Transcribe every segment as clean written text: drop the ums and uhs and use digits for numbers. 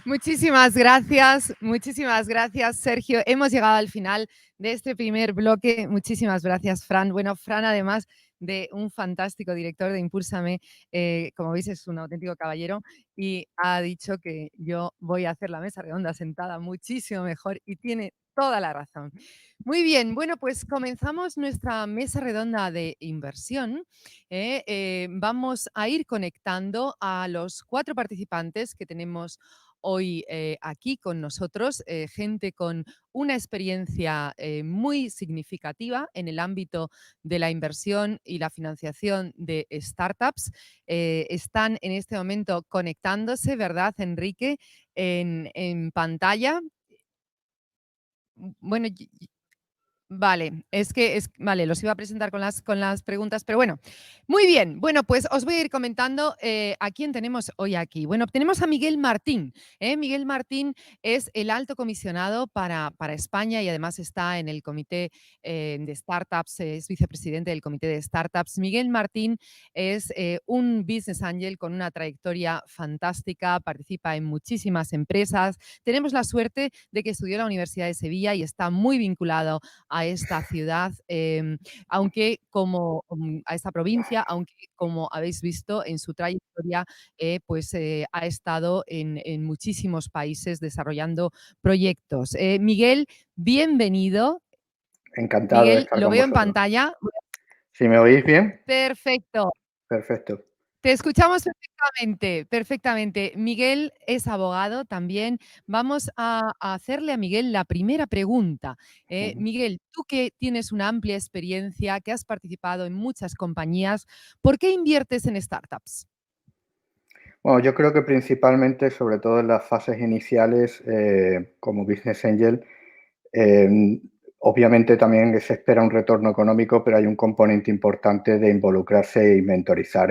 Muchísimas gracias, Sergio. Hemos llegado al final de este primer bloque. Muchísimas gracias, Fran. Bueno, Fran, además de un fantástico director de Impúlsame, como veis, es un auténtico caballero y ha dicho que yo voy a hacer la mesa redonda sentada muchísimo mejor y tiene toda la razón. Muy bien, bueno, pues comenzamos nuestra mesa redonda de inversión. Vamos a ir conectando a los 4 participantes que tenemos hoy aquí con nosotros, gente con una experiencia muy significativa en el ámbito de la inversión y la financiación de startups. Están en este momento conectándose, ¿verdad, Enrique? En pantalla. Bueno, vale, vale, los iba a presentar con las preguntas, pero bueno, muy bien. Bueno, pues os voy a ir comentando a quién tenemos hoy aquí. Bueno, tenemos a Miguel Martín. Miguel Martín es el alto comisionado para España y además está en el comité de startups, es vicepresidente del comité de startups. Miguel Martín es un business angel con una trayectoria fantástica, participa en muchísimas empresas. Tenemos la suerte de que estudió en la Universidad de Sevilla y está muy vinculado a esta ciudad, a esta provincia, aunque como habéis visto en su trayectoria, ha estado en muchísimos países desarrollando proyectos. Miguel, bienvenido. Encantado de Miguel, estar lo con veo en vosotros. pantalla. ¿Sí me oís bien? Perfecto. Perfecto. Te escuchamos perfectamente, perfectamente. Miguel es abogado también. Vamos a hacerle a Miguel la primera pregunta. Miguel, tú que tienes una amplia experiencia, que has participado en muchas compañías, ¿por qué inviertes en startups? Bueno, yo creo que principalmente, sobre todo en las fases iniciales, como Business Angel, obviamente también se espera un retorno económico, pero hay un componente importante de involucrarse y mentorizar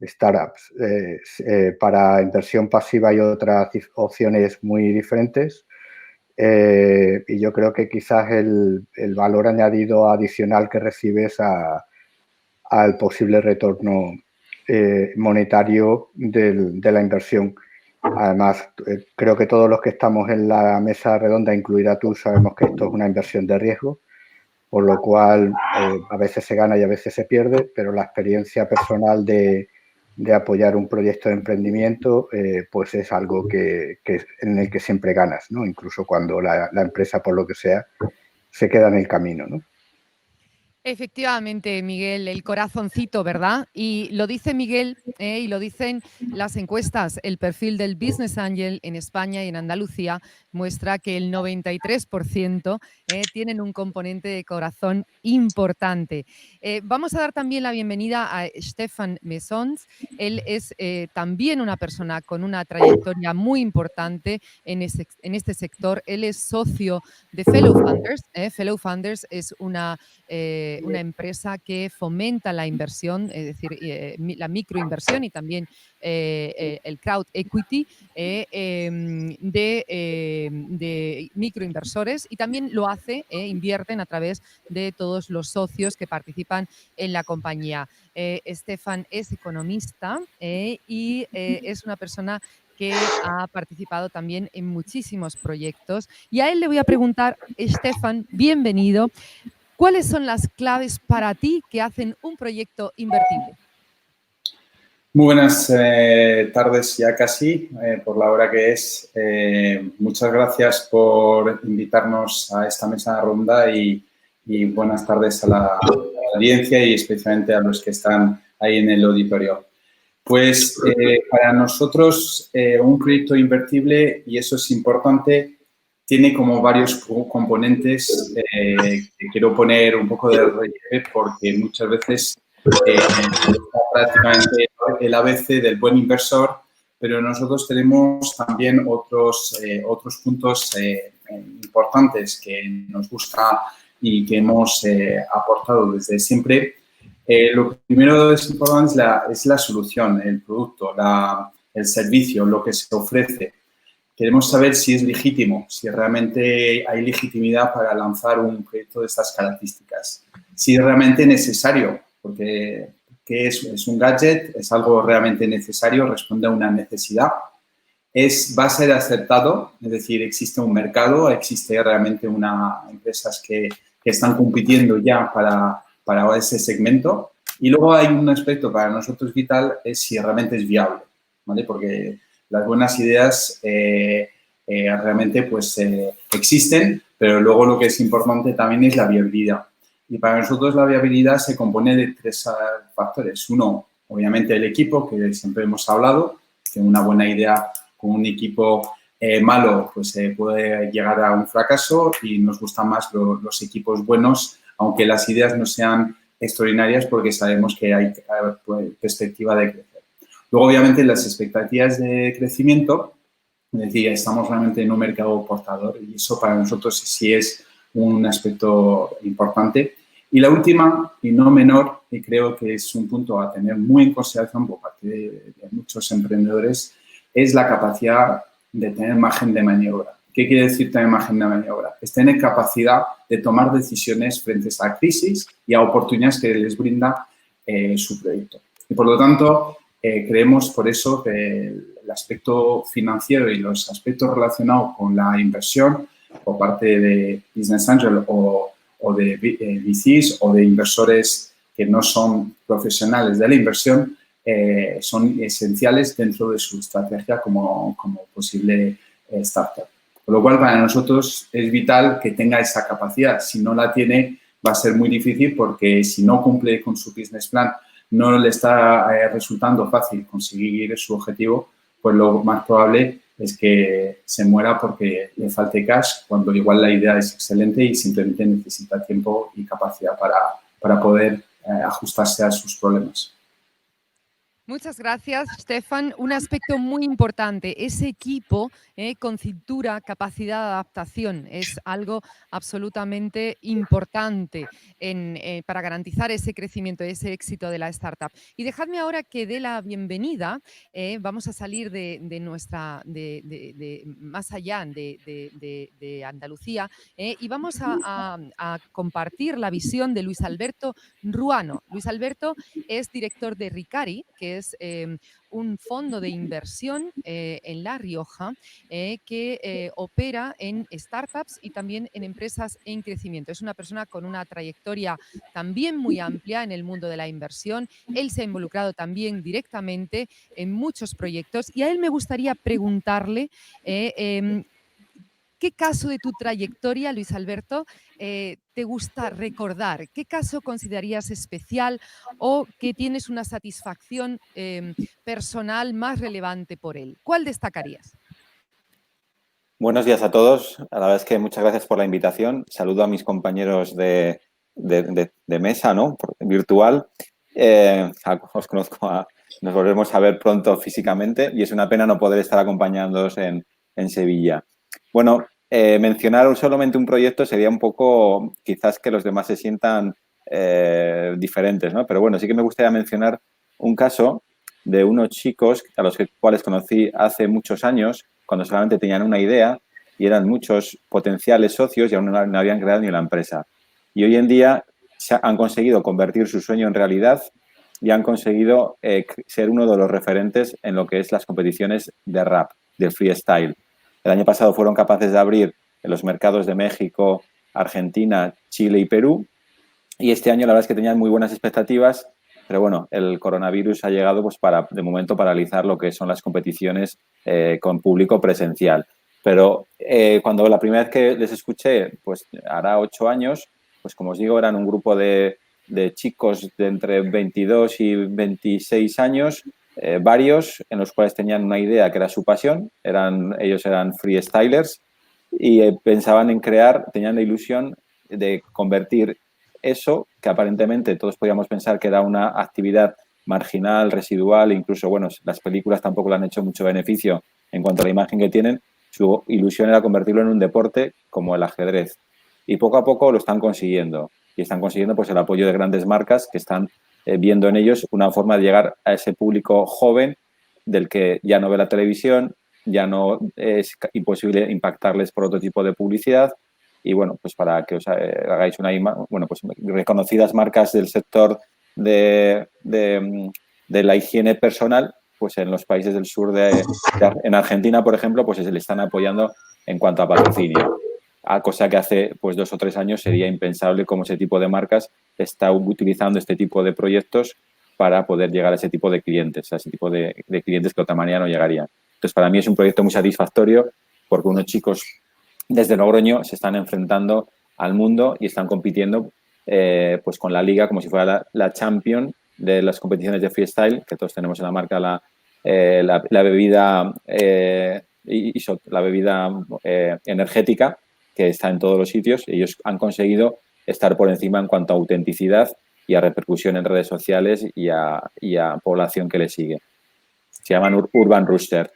startups. Para inversión pasiva hay otras opciones muy diferentes. Y yo creo que quizás el valor añadido adicional que recibes al posible retorno monetario de la inversión. Además, creo que todos los que estamos en la mesa redonda, incluida tú, sabemos que esto es una inversión de riesgo, por lo cual a veces se gana y a veces se pierde, pero la experiencia personal de apoyar un proyecto de emprendimiento, pues es algo en el que siempre ganas, ¿no? Incluso cuando la empresa, por lo que sea, se queda en el camino, ¿no? Efectivamente, Miguel, el corazoncito, ¿verdad? Y lo dice Miguel, y lo dicen las encuestas. El perfil del Business Angel en España y en Andalucía muestra que el 93% tienen un componente de corazón importante. Vamos a dar también la bienvenida a Stefan Mesons. Él es también una persona con una trayectoria muy importante en este sector. Él es socio de Fellow Funders. Fellow Funders es una empresa que fomenta la inversión, es decir, la microinversión y también el crowd equity de microinversores y también lo hace, invierten a través de todos los socios que participan en la compañía. Stefan es economista y es una persona que ha participado también en muchísimos proyectos. Y a él le voy a preguntar, Stefan, bienvenido. ¿Cuáles son las claves para ti que hacen un proyecto invertible? Muy buenas tardes ya casi, por la hora que es. Muchas gracias por invitarnos a esta mesa ronda y buenas tardes a la audiencia y especialmente a los que están ahí en el auditorio. Pues para nosotros un proyecto invertible, y eso es importante, tiene como varios componentes que quiero poner un poco de relieve porque muchas veces está prácticamente el ABC del buen inversor, pero nosotros tenemos también otros puntos importantes que nos gusta y que hemos aportado desde siempre. Lo primero es importante es la solución, el producto, el servicio, lo que se ofrece. Queremos saber si es legítimo, si realmente hay legitimidad para lanzar un proyecto de estas características. Si es realmente necesario, porque ¿qué es? Es un gadget, es algo realmente necesario, responde a una necesidad. va a ser aceptado, es decir, existe un mercado, existe realmente empresas que están compitiendo ya para ese segmento. Y luego hay un aspecto para nosotros vital, es si realmente es viable, ¿vale? Porque las buenas ideas realmente pues existen, pero luego lo que es importante también es la viabilidad. Y para nosotros la viabilidad se compone de 3 factores. Uno, obviamente, el equipo, que siempre hemos hablado, que una buena idea con un equipo malo pues puede llegar a un fracaso, y nos gustan más los equipos buenos, aunque las ideas no sean extraordinarias, porque sabemos que hay perspectiva de crecer. Luego, obviamente, las expectativas de crecimiento, es decir, estamos realmente en un mercado portador, y eso para nosotros sí es un aspecto importante. Y la última, y no menor, y creo que es un punto a tener muy en consideración por parte de muchos emprendedores, es la capacidad de tener margen de maniobra. ¿Qué quiere decir tener margen de maniobra? Es tener capacidad de tomar decisiones frente a crisis y a oportunidades que les brinda su proyecto. Y, por lo tanto, creemos por eso que el aspecto financiero y los aspectos relacionados con la inversión por parte de Business Angel o de VCs o de inversores que no son profesionales de la inversión son esenciales dentro de su estrategia como posible startup. Con lo cual, para nosotros es vital que tenga esa capacidad. Si no la tiene, va a ser muy difícil, porque si no cumple con su business plan, no le está resultando fácil conseguir su objetivo, pues lo más probable es que se muera porque le falte cash, cuando igual la idea es excelente y simplemente necesita tiempo y capacidad para poder ajustarse a sus problemas. Muchas gracias, Stefan. Un aspecto muy importante, ese equipo con cintura, capacidad de adaptación, es algo absolutamente importante para garantizar ese crecimiento, ese éxito de la startup. Y dejadme ahora que dé la bienvenida, vamos a salir de más allá de Andalucía, y vamos a compartir la visión de Luis Alberto Ruano. Luis Alberto es director de Ricari, que es un fondo de inversión en La Rioja que opera en startups y también en empresas en crecimiento. Es una persona con una trayectoria también muy amplia en el mundo de la inversión. Él se ha involucrado también directamente en muchos proyectos, y a él me gustaría preguntarle ¿qué caso de tu trayectoria, Luis Alberto, te gusta recordar? ¿Qué caso considerarías especial o que tienes una satisfacción personal más relevante por él? ¿Cuál destacarías? Buenos días a todos. La verdad es que muchas gracias por la invitación. Saludo a mis compañeros de mesa, ¿no? Virtual. Os conozco, nos volvemos a ver pronto físicamente, y es una pena no poder estar acompañándoos en Sevilla. Bueno, mencionar solamente un proyecto sería un poco, quizás, que los demás se sientan diferentes, ¿no? Pero bueno, sí que me gustaría mencionar un caso de unos chicos a los cuales conocí hace muchos años, cuando solamente tenían una idea y eran muchos potenciales socios y aún no habían creado ni la empresa. Y hoy en día han conseguido convertir su sueño en realidad y han conseguido ser uno de los referentes en lo que es las competiciones de rap, del freestyle. El año pasado fueron capaces de abrir en los mercados de México, Argentina, Chile y Perú. Y este año la verdad es que tenían muy buenas expectativas, pero bueno, el coronavirus ha llegado pues para, de momento, paralizar lo que son las competiciones con público presencial. Pero cuando la primera vez que les escuché, pues hará 8 años, pues como os digo, eran un grupo de chicos de entre 22 y 26 años, varios, en los cuales tenían una idea que era su pasión, ellos eran freestylers y pensaban en crear, tenían la ilusión de convertir eso, que aparentemente todos podíamos pensar que era una actividad marginal, residual, incluso, bueno, las películas tampoco le han hecho mucho beneficio en cuanto a la imagen que tienen. Su ilusión era convertirlo en un deporte como el ajedrez. Y poco a poco lo están consiguiendo. Y están consiguiendo pues el apoyo de grandes marcas que están viendo en ellos una forma de llegar a ese público joven del que ya no ve la televisión, ya no es imposible impactarles por otro tipo de publicidad. Y bueno, pues para que os hagáis una imagen, bueno, pues reconocidas marcas del sector de la higiene personal pues en los países del sur en Argentina, por ejemplo, pues se le están apoyando en cuanto a patrocinio. Cosa que hace pues 2 o 3 años sería impensable cómo ese tipo de marcas está utilizando este tipo de proyectos para poder llegar a ese tipo de clientes, a ese tipo de clientes que de otra manera no llegarían. Entonces, para mí es un proyecto muy satisfactorio porque unos chicos desde Logroño se están enfrentando al mundo y están compitiendo pues con la liga como si fuera la champion de las competiciones de freestyle, que todos tenemos en la marca la bebida la bebida energética, que está en todos los sitios. Ellos han conseguido estar por encima en cuanto a autenticidad y a repercusión en redes sociales y a población que le sigue. Se llaman Urban Rooster.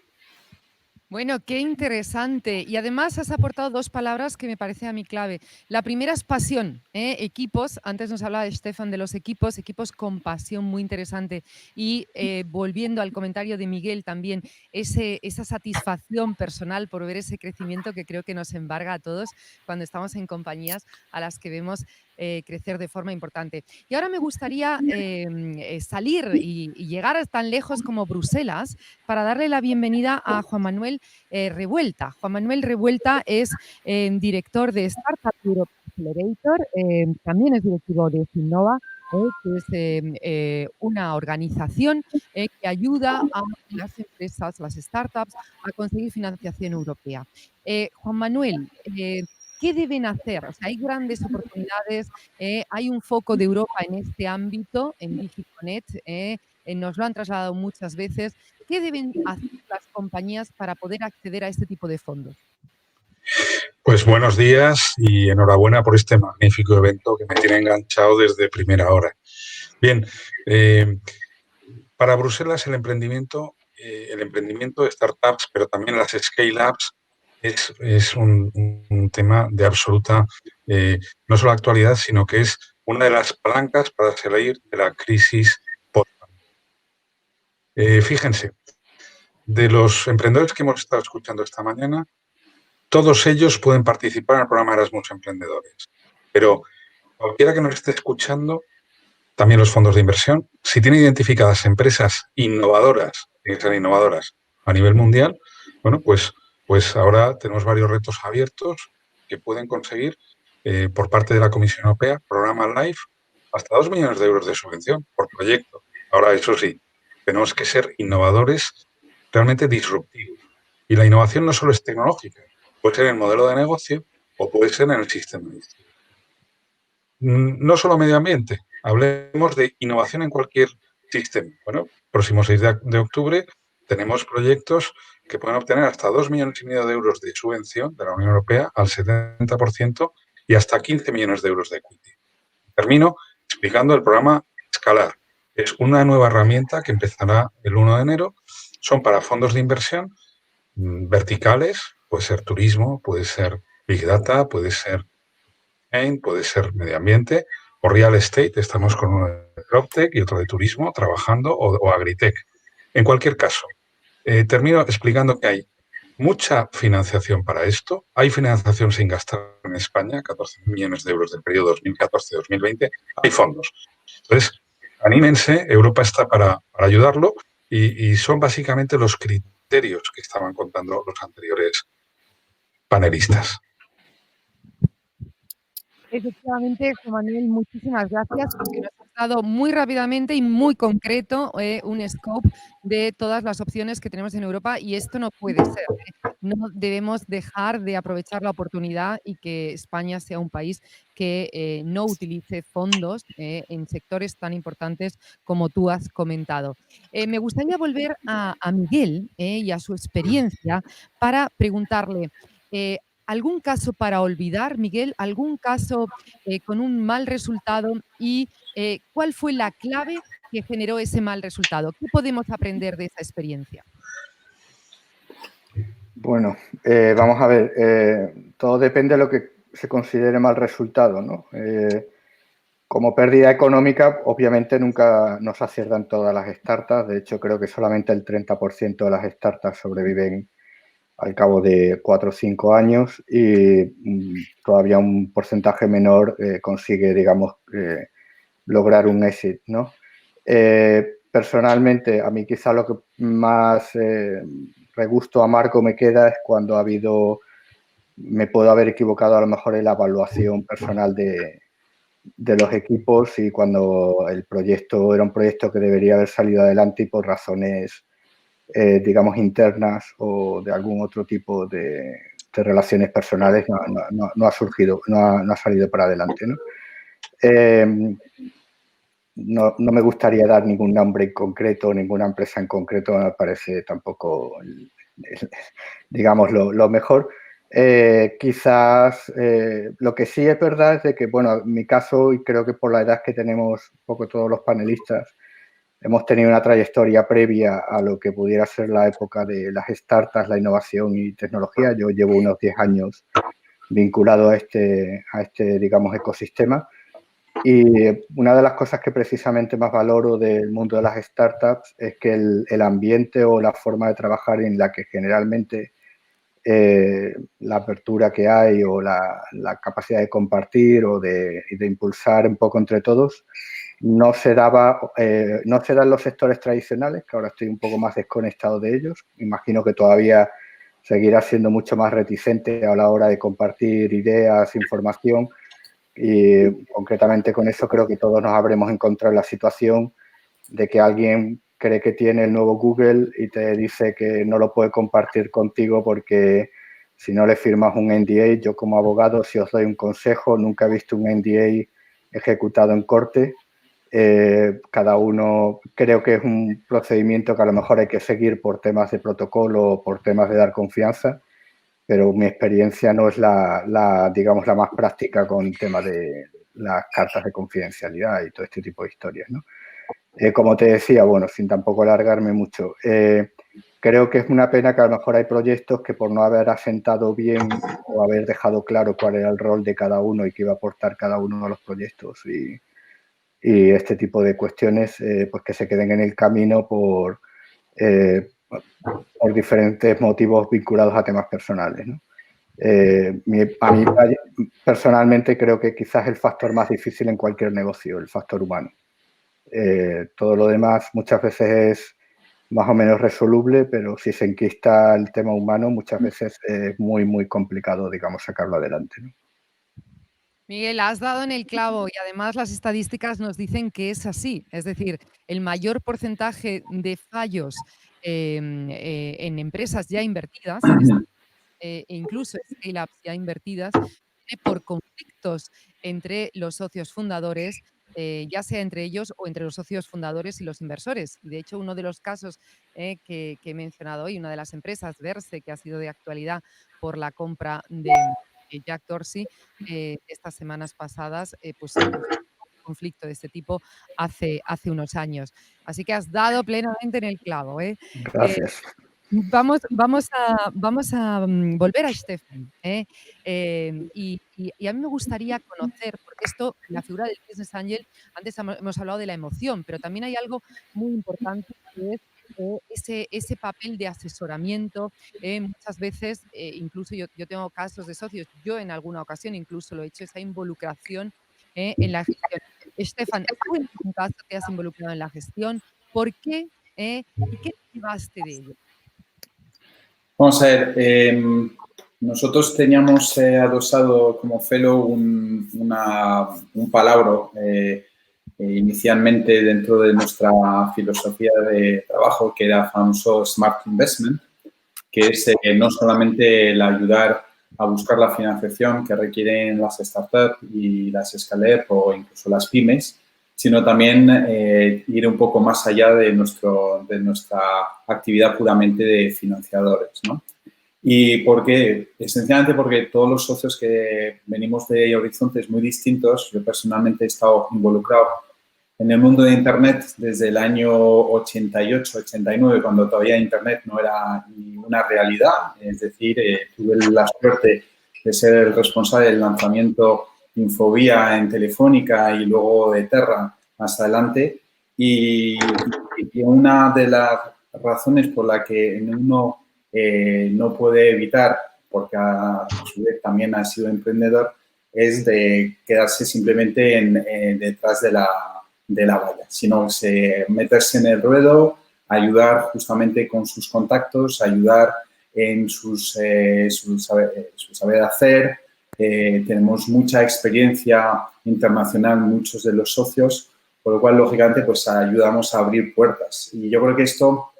Bueno, qué interesante. Y además has aportado 2 palabras que me parece a mí clave. La primera es pasión, equipos. Antes nos hablaba Stefan de los equipos con pasión, muy interesante. Y volviendo al comentario de Miguel también, esa satisfacción personal por ver ese crecimiento que creo que nos embarga a todos cuando estamos en compañías a las que vemos crecer de forma importante. Y ahora me gustaría salir y llegar tan lejos como Bruselas para darle la bienvenida a Juan Manuel Revuelta. Juan Manuel Revuelta es director de Startup Europe Accelerator, también es directivo de Finnova, que es una organización que ayuda a las empresas, las startups, a conseguir financiación europea. Juan Manuel, ¿qué deben hacer? O sea, hay grandes oportunidades, hay un foco de Europa en este ámbito, en Digiconet, nos lo han trasladado muchas veces. ¿Qué deben hacer las compañías para poder acceder a este tipo de fondos? Pues buenos días y enhorabuena por este magnífico evento que me tiene enganchado desde primera hora. Bien, para Bruselas el emprendimiento de startups, pero también las scale-ups, es un tema de absoluta, no solo actualidad, sino que es una de las palancas para salir de la crisis post-pandemia. Fíjense, de los emprendedores que hemos estado escuchando esta mañana, todos ellos pueden participar en el programa Erasmus Emprendedores. Pero cualquiera que nos esté escuchando, también los fondos de inversión, si tiene identificadas empresas innovadoras, tienen que ser innovadoras a nivel mundial, bueno, pues ahora tenemos varios retos abiertos que pueden conseguir por parte de la Comisión Europea, programa LIFE, hasta 2 millones de euros de subvención por proyecto. Ahora, eso sí, tenemos que ser innovadores realmente disruptivos. Y la innovación no solo es tecnológica, puede ser en el modelo de negocio o puede ser en el sistema. No solo medio ambiente, hablemos de innovación en cualquier sistema. Bueno, próximo 6 de octubre tenemos proyectos que pueden obtener hasta 2,5 millones de euros de subvención de la Unión Europea al 70% y hasta 15 millones de euros de equity. Termino explicando el programa Escalar. Es una nueva herramienta que empezará el 1 de enero. Son para fondos de inversión verticales, puede ser turismo, puede ser Big Data, puede ser medio ambiente o real estate. Estamos con uno de PropTech y otro de turismo trabajando o Agritech. En cualquier caso, termino explicando que hay mucha financiación para esto. Hay financiación sin gastar en España, 14 millones de euros del periodo 2014-2020. Hay fondos. Entonces, anímense, Europa está para ayudarlo y son básicamente los criterios que estaban contando los anteriores panelistas. Efectivamente, Juan Manuel, muchísimas gracias porque nos has dado muy rápidamente y muy concreto un scope de todas las opciones que tenemos en Europa y esto no puede ser. No debemos dejar de aprovechar la oportunidad y que España sea un país que no utilice fondos en sectores tan importantes como tú has comentado. Me gustaría volver a Miguel y a su experiencia para preguntarle, ¿algún caso para olvidar, Miguel? ¿Algún caso con un mal resultado? ¿Y cuál fue la clave que generó ese mal resultado? ¿Qué podemos aprender de esa experiencia? Bueno, vamos a ver, todo depende de lo que se considere mal resultado, ¿no? Como pérdida económica, obviamente nunca nos aciertan todas las startups. De hecho, creo que solamente el 30% de las startups sobreviven al cabo de 4 o 5 años y todavía un porcentaje menor consigue, digamos, lograr un exit, ¿no? Pero personalmente, a mí quizá lo que más regusto amargo me queda es cuando me puedo haber equivocado a lo mejor en la evaluación personal de los equipos y cuando el proyecto era un proyecto que debería haber salido adelante y por razones, digamos, internas o de algún otro tipo de relaciones personales no ha surgido, no ha salido para adelante, ¿no? No me gustaría dar ningún nombre en concreto, ninguna empresa en concreto, me parece tampoco, digamos, lo mejor. Quizás lo que sí es verdad es de que, bueno, en mi caso, y creo que por la edad que tenemos un poco todos los panelistas, hemos tenido una trayectoria previa a lo que pudiera ser la época de las startups, la innovación y tecnología. Yo llevo unos 10 años vinculado a este digamos, ecosistema. Y una de las cosas que precisamente más valoro del mundo de las startups es que el ambiente o la forma de trabajar en la que generalmente la apertura que hay o la capacidad de compartir o de impulsar un poco entre todos no se da en los sectores tradicionales, que ahora estoy un poco más desconectado de ellos. Imagino que todavía seguirá siendo mucho más reticente a la hora de compartir ideas, información. Y concretamente con eso creo que todos nos habremos encontrado en la situación de que alguien cree que tiene el nuevo Google y te dice que no lo puede compartir contigo porque si no le firmas un NDA, yo como abogado, si os doy un consejo, nunca he visto un NDA ejecutado en corte. Cada uno, creo que es un procedimiento que a lo mejor hay que seguir por temas de protocolo o por temas de dar confianza, pero mi experiencia no es digamos, la más práctica con el tema de las cartas de confidencialidad y todo este tipo de historias, ¿no? Como te decía, bueno, sin tampoco alargarme mucho, creo que es una pena que a lo mejor hay proyectos que por no haber asentado bien o haber dejado claro cuál era el rol de cada uno y qué iba a aportar cada uno a los proyectos y este tipo de cuestiones, pues que se queden en el camino por diferentes motivos vinculados a temas personales, ¿no? A mí personalmente creo que quizás el factor más difícil en cualquier negocio, el factor humano. Todo lo demás muchas veces es más o menos resoluble, pero si se enquista el tema humano, muchas veces es muy, muy complicado, digamos, sacarlo adelante, ¿no? Miguel, has dado en el clavo y además las estadísticas nos dicen que es así. Es decir, el mayor porcentaje de fallos en empresas ya invertidas, e incluso scale-ups ya invertidas, viene por conflictos entre los socios fundadores, ya sea entre ellos o entre los socios fundadores y los inversores. Y de hecho, uno de los casos que he mencionado hoy, una de las empresas, Verse, que ha sido de actualidad por la compra de Jack Dorsey, estas semanas pasadas, pues se produjo un conflicto de este tipo hace unos años. Así que has dado plenamente en el clavo, ¿eh? Gracias. Vamos a volver a Stefan, ¿eh? Y a mí me gustaría conocer, porque esto, la figura del Business Angel, antes hemos hablado de la emoción, pero también hay algo muy importante que es ese papel de asesoramiento. Muchas veces, incluso yo tengo casos de socios, yo en alguna ocasión incluso lo he hecho, esa involucración en la gestión. Stefan, tú en algún caso te has involucrado en la gestión, ¿por qué? ¿Y qué te llevaste de ello? Vamos a ver, nosotros teníamos adosado como fellow un palabra inicialmente dentro de nuestra filosofía de trabajo que era famoso Smart Investment, que es no solamente el ayudar a buscar la financiación que requieren las startups y las scale-up o incluso las pymes, sino también ir un poco más allá de nuestra actividad puramente de financiadores, ¿no? ¿Y por qué? Esencialmente porque todos los socios que venimos de horizontes muy distintos, yo personalmente he estado involucrado en el mundo de Internet desde el año 88, 89, cuando todavía Internet no era una realidad. Es decir, tuve la suerte de ser el responsable del lanzamiento de Infovía en Telefónica y luego de Terra más adelante. Y una de las razones por la que uno no puede evitar, porque a su vez también ha sido emprendedor, es de quedarse simplemente detrás de de la valla, sino meterse en el ruedo, ayudar justamente con sus contactos, ayudar en su saber hacer. Tenemos mucha experiencia internacional, muchos de los socios, por lo cual, lógicamente, pues ayudamos a abrir puertas. Y yo creo que esto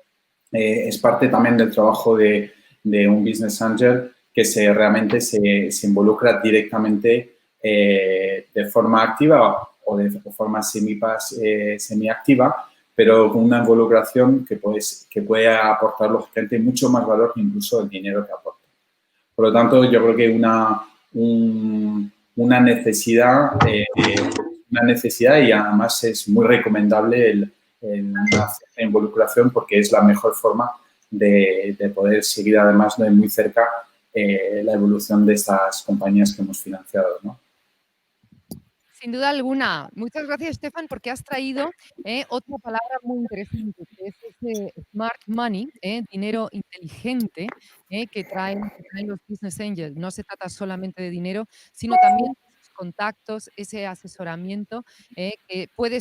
es parte también del trabajo de un Business Angel que realmente se involucra directamente de forma activa o de forma semiactiva, pero con una involucración que puede aportar, lógicamente, mucho más valor que incluso el dinero que aporta. Por lo tanto, yo creo que una necesidad y además es muy recomendable una involucración porque es la mejor forma de poder seguir además de muy cerca la evolución de estas compañías que hemos financiado, ¿no? Sin duda alguna. Muchas gracias, Stefan, porque has traído otra palabra muy interesante, que es ese smart money, dinero inteligente, que traen los business angels. No se trata solamente de dinero, sino también de esos contactos, ese asesoramiento, que puede,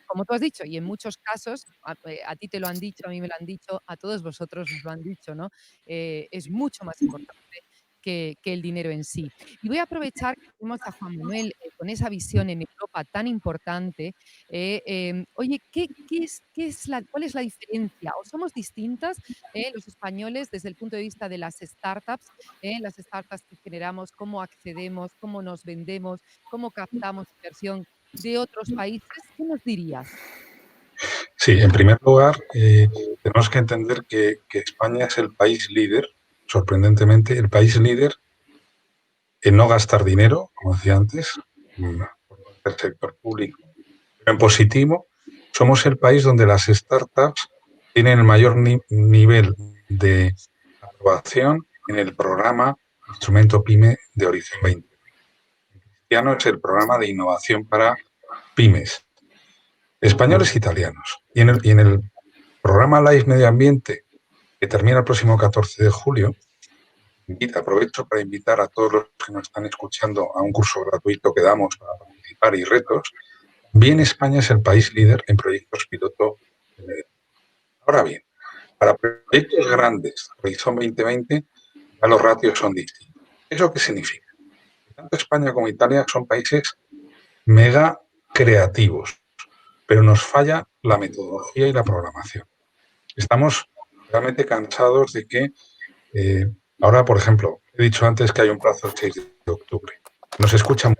como tú has dicho, y en muchos casos, a ti te lo han dicho, a mí me lo han dicho, a todos vosotros os lo han dicho, ¿no? Es mucho más importante que el dinero en sí. Y voy a aprovechar que tenemos a Juan Manuel con esa visión en Europa tan importante. Oye, ¿cuál es la diferencia? ¿O somos distintas los españoles desde el punto de vista de las startups que generamos, cómo accedemos, cómo nos vendemos, cómo captamos inversión de otros países? ¿Qué nos dirías? Sí, en primer lugar, tenemos que entender que España es el país líder, sorprendentemente, el país líder en no gastar dinero, como decía antes, por el sector público. Pero en positivo, somos el país donde las startups tienen el mayor nivel de aprobación en el programa Instrumento PYME de Horizon 20. Cristiano es el programa de innovación para pymes, españoles e italianos. Y en el programa Life Medio Ambiente, que termina el próximo 14 de julio, aprovecho para invitar a todos los que nos están escuchando a un curso gratuito que damos para participar y retos. Bien, España es el país líder en proyectos piloto. Ahora bien, para proyectos grandes, Horizon 2020, ya los ratios son distintos. ¿Eso qué significa? Tanto España como Italia son países mega creativos, pero nos falla la metodología y la programación. Estamos realmente cansados de que ahora, por ejemplo, he dicho antes que hay un plazo del 6 de octubre. Nos escuchan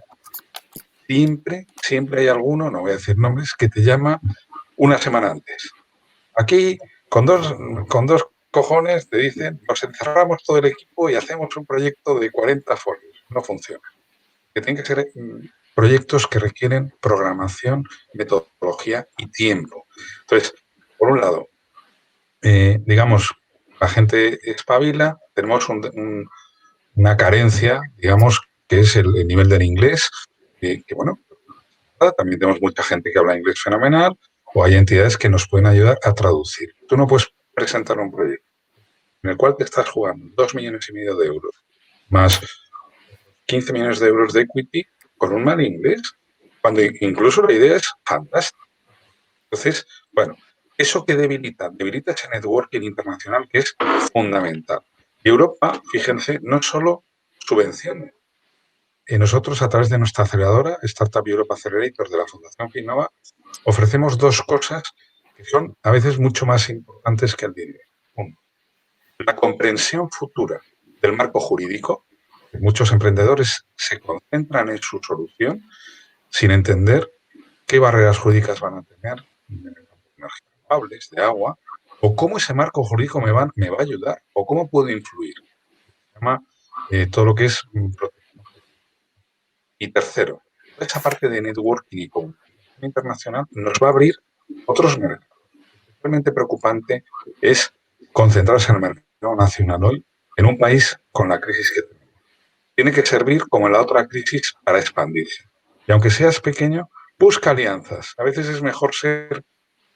siempre hay alguno, no voy a decir nombres, que te llama una semana antes. Aquí, con dos cojones, te dicen, nos encerramos todo el equipo y hacemos un proyecto de 40 folios. No funciona. Que tienen que ser proyectos que requieren programación, metodología y tiempo. Entonces, por un lado, digamos, la gente espabila, tenemos una carencia, digamos, que es el nivel del inglés, que bueno, también tenemos mucha gente que habla inglés fenomenal, o hay entidades que nos pueden ayudar a traducir. Tú no puedes presentar un proyecto en el cual te estás jugando 2,5 millones de euros, más 15 millones de euros de equity, con un mal inglés, cuando incluso la idea es fantástica. Entonces, bueno, eso que debilita ese networking internacional que es fundamental. Y Europa, fíjense, no solo subvenciona. Nosotros, a través de nuestra aceleradora, Startup Europe Accelerator de la Fundación Finnova, ofrecemos dos cosas que son a veces mucho más importantes que el dinero. Uno, la comprensión futura del marco jurídico. Muchos emprendedores se concentran en su solución sin entender qué barreras jurídicas van a tener de energías renovables, de agua, o cómo ese marco jurídico me va a ayudar, o cómo puedo influir. Se llama todo lo que es protección. Y tercero, esa parte de networking y comunicación internacional nos va a abrir otros mercados. Realmente preocupante es concentrarse en el mercado nacional hoy en un país con la crisis que tenemos. Tiene que servir como en la otra crisis para expandirse. Y aunque seas pequeño, busca alianzas. A veces es mejor ser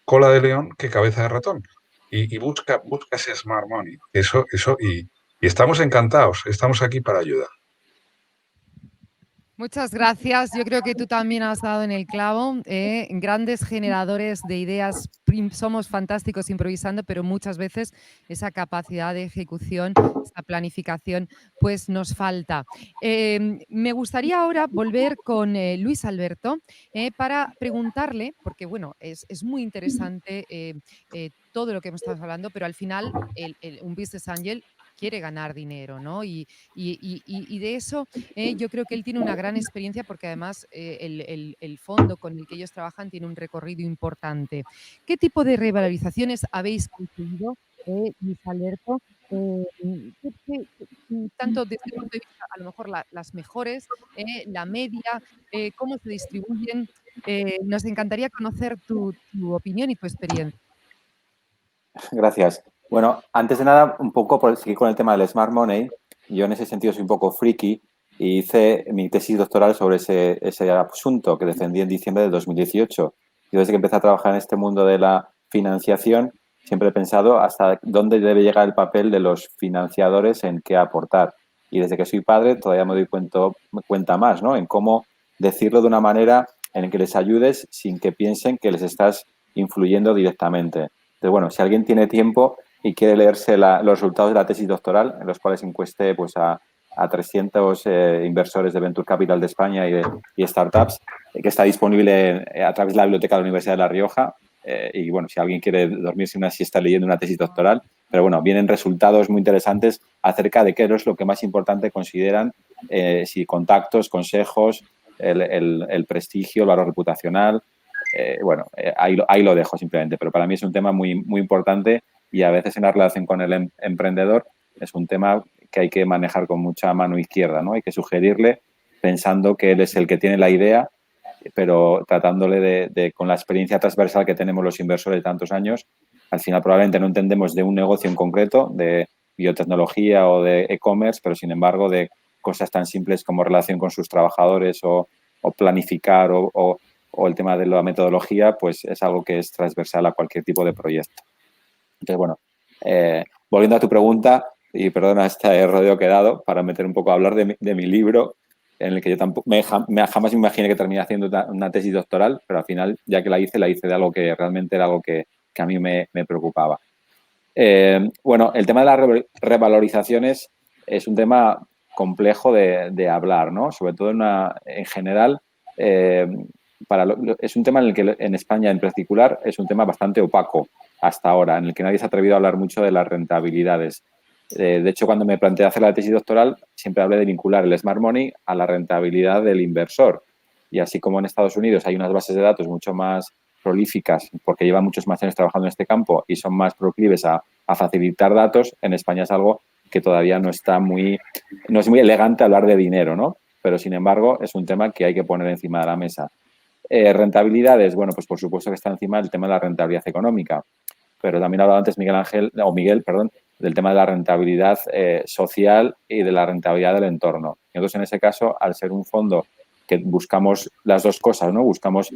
cola de león que cabeza de ratón. Y busca ese smart money. Y estamos encantados. Estamos aquí para ayudar. Muchas gracias. Yo creo que tú también has dado en el clavo. Grandes generadores de ideas. Somos fantásticos improvisando, pero muchas veces esa capacidad de ejecución, esa planificación, pues nos falta. Me gustaría ahora volver con Luis Alberto para preguntarle, porque bueno, es muy interesante todo lo que hemos estado hablando, pero al final un business angel quiere ganar dinero, ¿no? Y de eso yo creo que él tiene una gran experiencia porque además el fondo con el que ellos trabajan tiene un recorrido importante. ¿Qué tipo de revalorizaciones habéis conseguido, Luis Alberto? Tanto desde el punto de vista, a lo mejor las mejores, la media, cómo se distribuyen. Nos encantaría conocer tu opinión y tu experiencia. Gracias. Bueno, antes de nada, un poco por seguir con el tema del Smart Money, yo en ese sentido soy un poco friki y hice mi tesis doctoral sobre ese asunto que defendí en diciembre de 2018. Yo desde que empecé a trabajar en este mundo de la financiación siempre he pensado hasta dónde debe llegar el papel de los financiadores en qué aportar. Y desde que soy padre todavía me doy cuenta más, ¿no? En cómo decirlo de una manera en que les ayudes sin que piensen que les estás influyendo directamente. Entonces, bueno, si alguien tiene tiempo y quiere leerse los resultados de la tesis doctoral, en los cuales encuesté pues, a 300 inversores de Venture Capital de España y startups, que está disponible a través de la Biblioteca de la Universidad de La Rioja. Y bueno, si alguien quiere dormirse una siesta leyendo una tesis doctoral, pero bueno, vienen resultados muy interesantes acerca de qué es lo que más importante consideran, si contactos, consejos, el prestigio, el valor reputacional. Ahí lo dejo simplemente, pero para mí es un tema muy, muy importante y a veces en la relación con el emprendedor es un tema que hay que manejar con mucha mano izquierda, ¿no? Hay que sugerirle pensando que él es el que tiene la idea, pero tratándole con la experiencia transversal que tenemos los inversores de tantos años, al final probablemente no entendemos de un negocio en concreto, de biotecnología o de e-commerce, pero sin embargo de cosas tan simples como relación con sus trabajadores o planificar o el tema de la metodología, pues es algo que es transversal a cualquier tipo de proyecto. Entonces, bueno, volviendo a tu pregunta, y perdona este rodeo que he dado para meter un poco a hablar de mi libro, en el que yo tampoco jamás me imaginé que terminé haciendo una tesis doctoral, pero al final, ya que la hice de algo que realmente era algo que a mí me preocupaba. Bueno, el tema de las revalorizaciones es un tema complejo de hablar, ¿no? Sobre todo en general, es un tema en el que en España en particular es un tema bastante opaco hasta ahora, en el que nadie se ha atrevido a hablar mucho de las rentabilidades. De hecho, cuando me planteé hacer la tesis doctoral, siempre hablé de vincular el Smart Money a la rentabilidad del inversor. Y así como en Estados Unidos hay unas bases de datos mucho más prolíficas, porque llevan muchos más años trabajando en este campo y son más proclives a facilitar datos, en España es algo que todavía no es muy elegante hablar de dinero, ¿no? Pero, sin embargo, es un tema que hay que poner encima de la mesa. Rentabilidades, bueno, pues por supuesto que está encima el tema de la rentabilidad económica, pero también hablaba antes Miguel, del tema de la rentabilidad social y de la rentabilidad del entorno. Entonces, en ese caso, al ser un fondo que buscamos las dos cosas, ¿no? Buscamos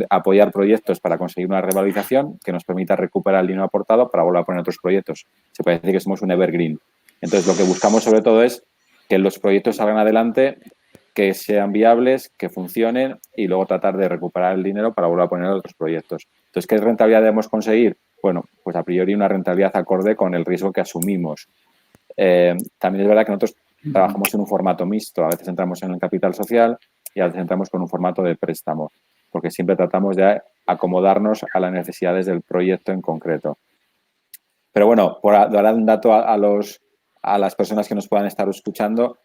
apoyar proyectos para conseguir una revalorización que nos permita recuperar el dinero aportado para volver a poner otros proyectos. Se puede decir que somos un evergreen. Entonces, lo que buscamos sobre todo es que los proyectos salgan adelante, que sean viables, que funcionen y luego tratar de recuperar el dinero para volver a poner otros proyectos. Entonces, ¿qué rentabilidad debemos conseguir? Bueno, pues a priori una rentabilidad acorde con el riesgo que asumimos. También es verdad que nosotros trabajamos en un formato mixto. A veces entramos en el capital social y a veces entramos con un formato de préstamo, porque siempre tratamos de acomodarnos a las necesidades del proyecto en concreto. Pero bueno, por dar un dato a las personas que nos puedan estar escuchando,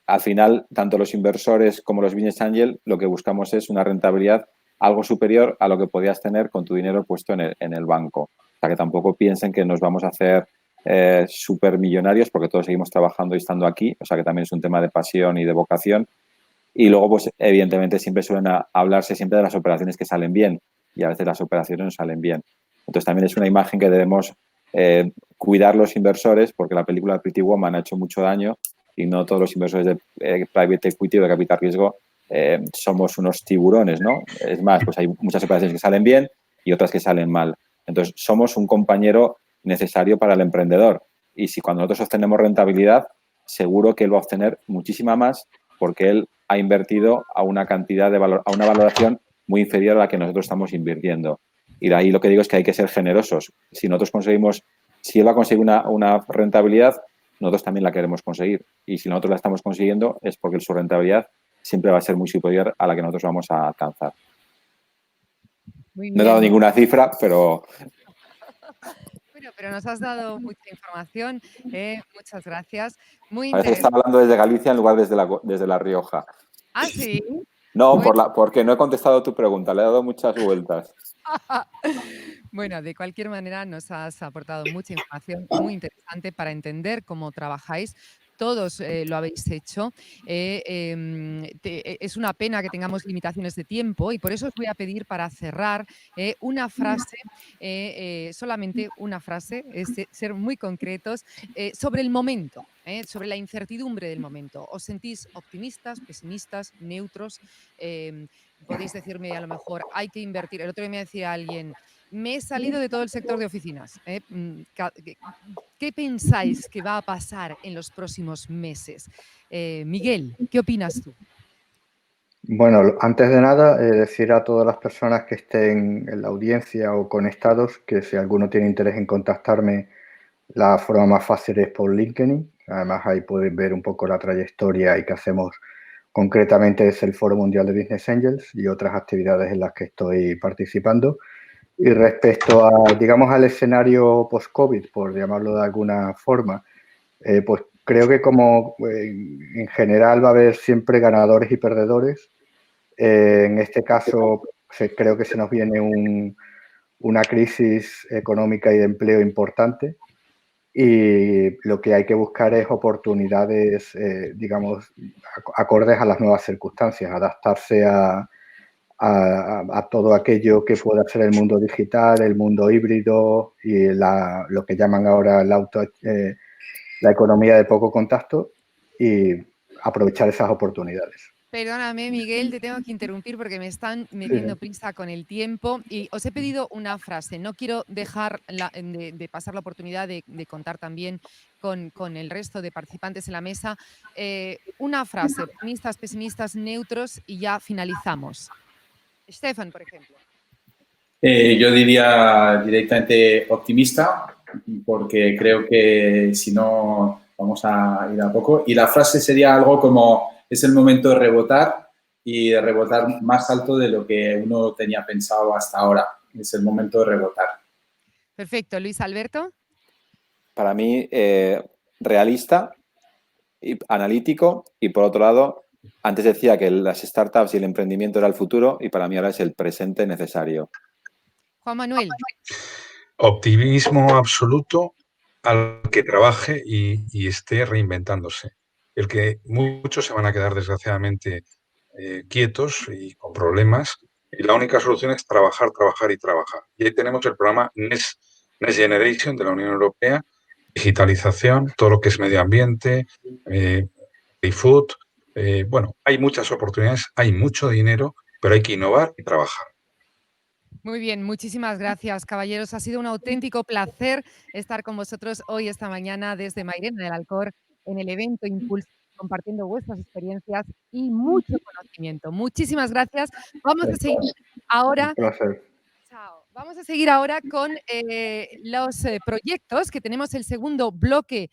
al final, tanto los inversores como los business angel, lo que buscamos es una rentabilidad algo superior a lo que podías tener con tu dinero puesto en el banco. O sea, que tampoco piensen que nos vamos a hacer súper millonarios porque todos seguimos trabajando y estando aquí. O sea, que también es un tema de pasión y de vocación. Y luego, pues, evidentemente, siempre suelen hablarse siempre de las operaciones que salen bien y a veces las operaciones no salen bien. Entonces, también es una imagen que debemos cuidar los inversores porque la película Pretty Woman ha hecho mucho daño y no todos los inversores de private equity o de capital riesgo somos unos tiburones, ¿no? Es más, pues hay muchas operaciones que salen bien y otras que salen mal. Entonces, somos un compañero necesario para el emprendedor y si cuando nosotros obtenemos rentabilidad, seguro que él va a obtener muchísima más porque él ha invertido a una cantidad de valor, a una valoración muy inferior a la que nosotros estamos invirtiendo. Y de ahí lo que digo es que hay que ser generosos. Si nosotros conseguimos, si él va a conseguir una rentabilidad, nosotros también la queremos conseguir. Y si nosotros la estamos consiguiendo es porque su rentabilidad siempre va a ser muy superior a la que nosotros vamos a alcanzar. Muy No he dado bien. ninguna cifra, pero... Bueno, pero nos has dado mucha información. Muchas gracias. Muy Parece que interesante. estaba hablando desde Galicia en lugar desde la Rioja. Ah, sí. No, Bueno. porque no he contestado tu pregunta, le he dado muchas vueltas. Bueno, de cualquier manera nos has aportado mucha información muy interesante para entender cómo trabajáis. Todos lo habéis hecho. Es una pena que tengamos limitaciones de tiempo y por eso os voy a pedir para cerrar una frase, solamente una frase, ser muy concretos sobre el momento, sobre la incertidumbre del momento. ¿Os sentís optimistas, pesimistas, neutros? Podéis decirme a lo mejor, hay que invertir. El otro día me decía alguien, me he salido de todo el sector de oficinas. ¿Qué pensáis que va a pasar en los próximos meses? Miguel, ¿qué opinas tú? Bueno, antes de nada, decir a todas las personas que estén en la audiencia o conectados que si alguno tiene interés en contactarme, la forma más fácil es por LinkedIn. Además, ahí pueden ver un poco la trayectoria y qué hacemos concretamente desde el Foro Mundial de Business Angels y otras actividades en las que estoy participando. Y respecto a, digamos, al escenario post-COVID, por llamarlo de alguna forma, pues creo que como en general va a haber siempre ganadores y perdedores. En este caso, creo que se nos viene una crisis económica y de empleo importante y lo que hay que buscar es oportunidades, digamos, acordes a las nuevas circunstancias, adaptarse a todo aquello que pueda ser el mundo digital, el mundo híbrido y lo que llaman ahora la economía de poco contacto y aprovechar esas oportunidades. Perdóname, Miguel, te tengo que interrumpir porque me están metiendo prisa con el tiempo y os he pedido una frase. No quiero dejar de pasar la oportunidad de contar también con el resto de participantes en la mesa. Una frase, optimistas, pesimistas, neutros y ya finalizamos. Stefan, por ejemplo. Yo diría directamente optimista, porque creo que si no vamos a ir a poco. Y la frase sería algo como, es el momento de rebotar y de rebotar más alto de lo que uno tenía pensado hasta ahora. Es el momento de rebotar. Perfecto. Luis Alberto. Para mí, realista, y analítico y, por otro lado, antes decía que las startups y el emprendimiento era el futuro y para mí ahora es el presente necesario. Juan Manuel. Optimismo absoluto al que trabaje y esté reinventándose. El que muchos se van a quedar, desgraciadamente, quietos y con problemas. Y la única solución es trabajar, trabajar y trabajar. Y ahí tenemos el programa Next Generation de la Unión Europea, digitalización, todo lo que es medio ambiente, food. Bueno, hay muchas oportunidades, hay mucho dinero, pero hay que innovar y trabajar. Muy bien, muchísimas gracias, caballeros. Ha sido un auténtico placer estar con vosotros hoy, esta mañana, desde Mairena del Alcor, en el evento Impulsa, compartiendo vuestras experiencias y mucho conocimiento. Muchísimas gracias. Vamos a seguir ahora. Un placer. Chao. Vamos a seguir ahora con los proyectos, que tenemos el segundo bloque